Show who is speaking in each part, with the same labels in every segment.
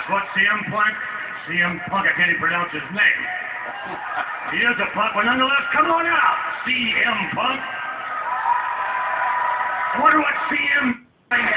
Speaker 1: That's what CM Punk? CM Punk, I can't even pronounce his name. He is a punk, but nonetheless, come on out, CM Punk. I wonder what CM thinks.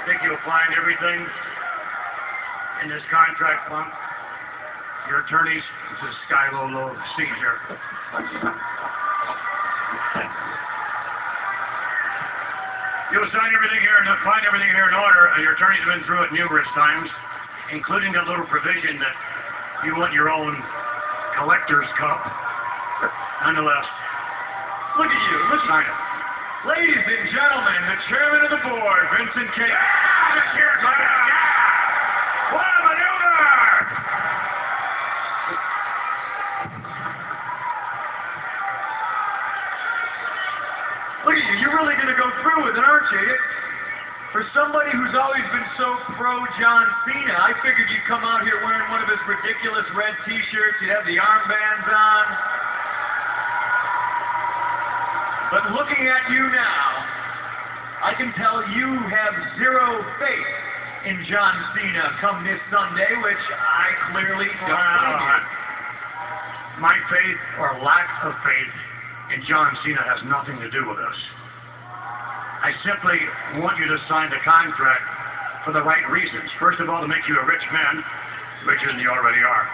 Speaker 1: I think you'll find everything in this contract, Punk. Your attorneys, this is Skylolo Caesar. You'll sign everything here and find everything here in order. Your attorneys have been through it numerous times, including that little provision that you want your own collector's cup. Nonetheless, look at you, let's sign it. Ladies and gentlemen, the chairman of the board, Vincent K. Cheers, what a maneuver! Look at you, you're really going to go through with it, aren't you? For somebody who's always been so pro-John Cena, I figured you'd come out here wearing one of his ridiculous red t-shirts, you'd have the armbands on. But looking at you now, I can tell you have zero faith in John Cena come this Sunday, which I clearly don't. My faith or lack of faith in John Cena has nothing to do with this. I simply want you to sign the contract for the right reasons. First of all, to make you a rich man, richer than you already are.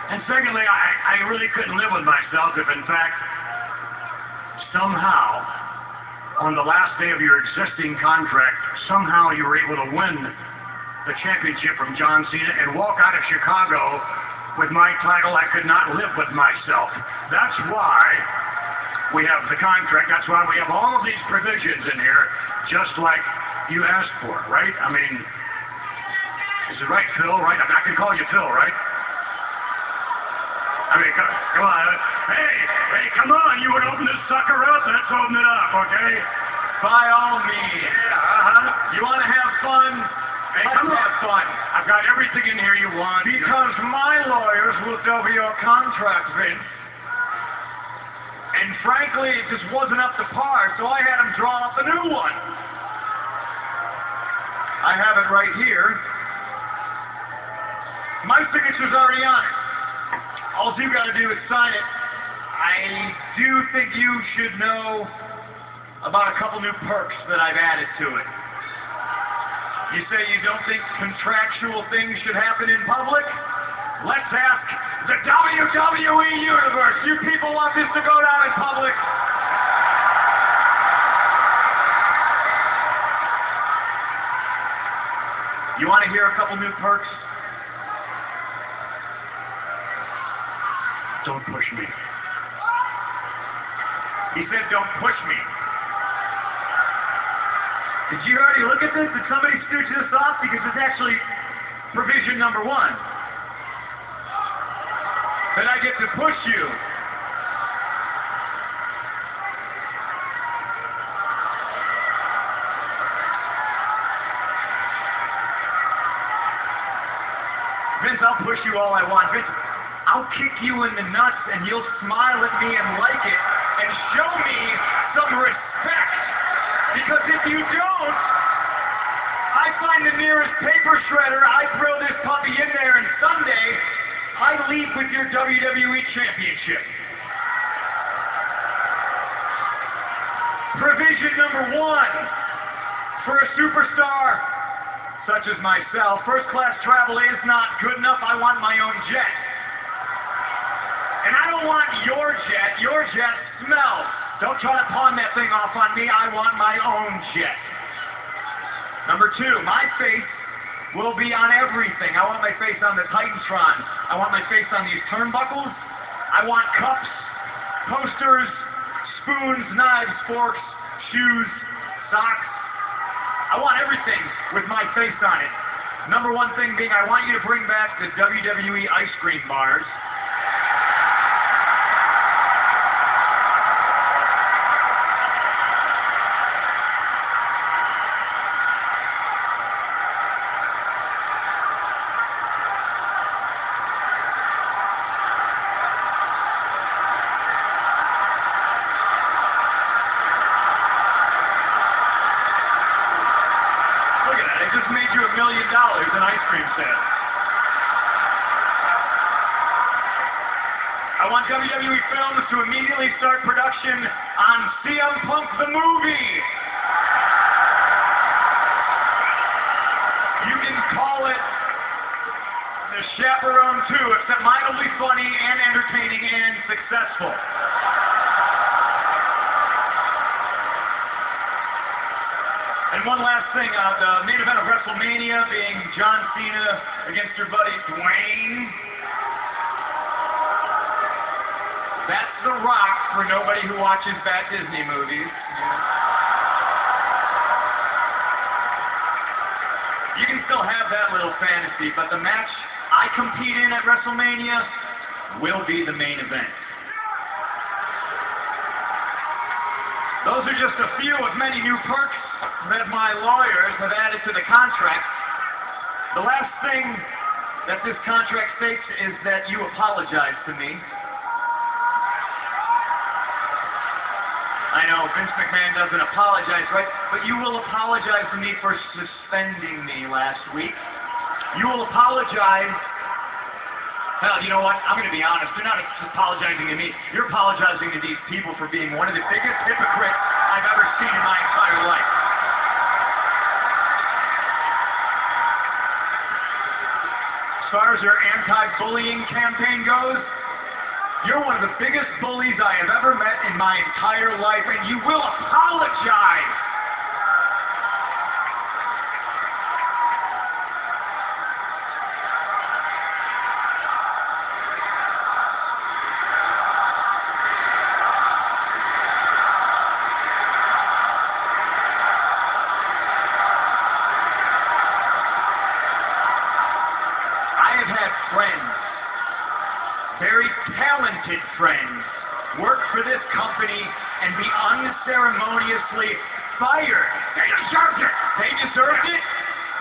Speaker 1: And secondly, I really couldn't live with myself if, in fact, somehow, on the last day of your existing contract, somehow you were able to win the championship from John Cena and walk out of Chicago with my title. I could not live with myself. That's why we have the contract. That's why we have all of these provisions in here, just like you asked for, right? I mean, is it right, Phil, right? I can call you Phil, right? I mean, come on. Hey, come on. You would open this sucker up. Let's open it up, okay? By all means. Yeah, You want to have fun? Hey, come on. Have fun. I've got everything in here you want. Because my lawyers looked over your contract, Vince. And frankly, it just wasn't up to par, so I had them draw up a new one. I have it right here. My signature's already on it. All you got to do is sign it. I do think you should know about a couple new perks that I've added to it. You say you don't think contractual things should happen in public? Let's ask the WWE Universe. You people want this to go down in public? You want to hear a couple new perks? Don't push me. He said, don't push me. Did you already look at this? Did somebody stooge this off? Because it's actually provision number 1. That I get to push you. Vince, I'll push you all I want. Vince, I'll kick you in the nuts and you'll smile at me and like it and show me some respect. Because if you don't, I find the nearest paper shredder, I throw this puppy in there, and Sunday, I leave with your WWE Championship. Provision number 1. For a superstar such as myself, first-class travel is not good enough. I want my own jet. And I don't want your jet. Your jet smells. Don't try to pawn that thing off on me. I want my own jet. Number 2, my face will be on everything. I want my face on the Titantron. I want my face on these turnbuckles. I want cups, posters, spoons, knives, forks, shoes, socks. I want everything with my face on it. Number 1 thing being, I want you to bring back the WWE ice cream bars. Just made you $1 million in ice cream sales. I want WWE Films to immediately start production on CM Punk the movie. You can call it The Chaperone 2, except mine will be funny and entertaining and successful. And one last thing, the main event of WrestleMania being John Cena against your buddy Dwayne. That's The Rock for nobody who watches bad Disney movies. You can still have that little fantasy, but the match I compete in at WrestleMania will be the main event. Those are just a few of many new perks that my lawyers have added to the contract. The last thing that this contract states is that you apologize to me. I know Vince McMahon doesn't apologize, right? But you will apologize to me for suspending me last week. You will apologize. Hell, you know what? I'm going to be honest. You're not apologizing to me. You're apologizing to these people for being one of the biggest hypocrites I've ever seen in my entire life. As far as your anti-bullying campaign goes, you're one of the biggest bullies I have ever met in my entire life, and you will apologize. Friends, very talented friends, work for this company and be unceremoniously fired. They deserved it. They deserved it.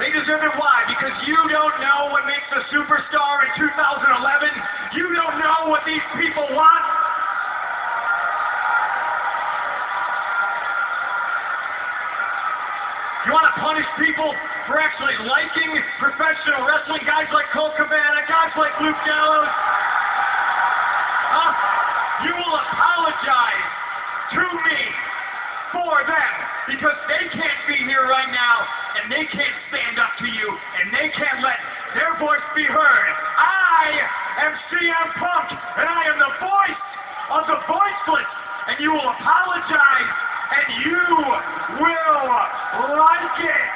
Speaker 1: They deserved it. Why? Because you don't know what makes a superstar in 2011. You don't know what these people want. You want to punish people for actually liking professional wrestling? Guys like Colt Cabana, guys like Luke Gallows? Huh? You will apologize to me for them because they can't be here right now and they can't stand up to you and they can't let their voice be heard. I am CM Punk and I am the voice of the voiceless, and you will apologize and you will like it.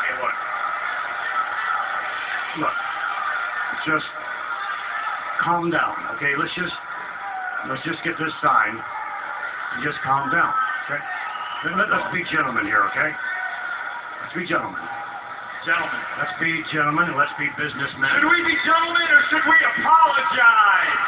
Speaker 1: Hey, look, just calm down, okay? Let's just get this signed and just calm down, okay? Let's be gentlemen here, okay? Let's be gentlemen. Gentlemen. Let's be gentlemen and let's be businessmen. Should we be gentlemen or should we apologize?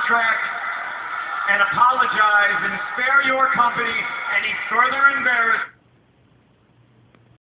Speaker 1: contract and apologize and spare your company any further embarrassment.